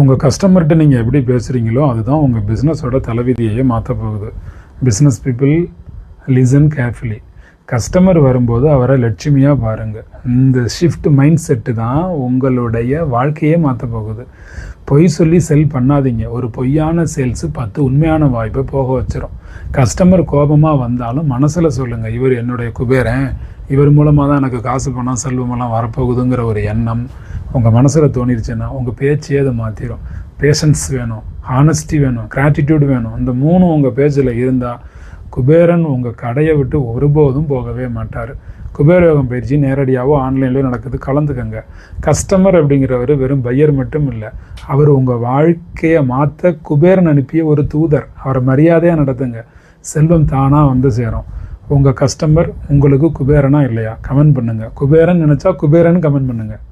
உங்கள் கஸ்டமர்கிட்ட நீங்கள் எப்படி பேசுகிறீங்களோ அதுதான் உங்கள் பிஸ்னஸோட தலைவிதியையே மாற்ற போகுது. Business people listen carefully. Customer வரும்போது அவரை லட்சுமியாக பாருங்கள். இந்த ஷிஃப்ட் மைண்ட் செட்டு தான் உங்களுடைய வாழ்க்கையே மாற்ற போகுது. பொய் சொல்லி செல் பண்ணாதீங்க. ஒரு பொய்யான சேல்ஸு 10 உண்மையான வாய்ப்பை போக வச்சிடும். கஸ்டமர் கோபமாக வந்தாலும் மனசில் சொல்லுங்கள், இவர் என்னுடைய குபேரன், இவர் மூலமாக தான் எனக்கு காசு பணம் செல்வமெல்லாம் வரப்போகுதுங்கிற ஒரு எண்ணம் உங்கள் மனசில் தோணிருச்சுன்னா உங்கள் பேச்சையே அதை மாற்றிடும். பேஷன்ஸ் வேணும், ஹானஸ்டி வேணும், கிராட்டிடியூட் வேணும். இந்த 3 உங்கள் பேச்சில் இருந்தால் குபேரன் உங்கள் கடையை விட்டு ஒருபோதும் போகவே மாட்டார். குபேரயோகம் பயிற்சி நேரடியாகவோ ஆன்லைன்லேயோ நடக்குது, கலந்துக்கங்க. கஸ்டமர் அப்படிங்கிறவர் வெறும் பையர் மட்டும் இல்லை, அவர் உங்கள் வாழ்க்கையை மாற்ற குபேரன் அனுப்பிய ஒரு தூதர். அவரை மரியாதையாக நடத்துங்க, செல்வம் தானாக வந்து சேரும். உங்கள் கஸ்டமர் உங்களுக்கு குபேரனா இல்லையா? கமெண்ட் பண்ணுங்கள். குபேரன் நினச்சா குபேரன் கமெண்ட் பண்ணுங்கள்.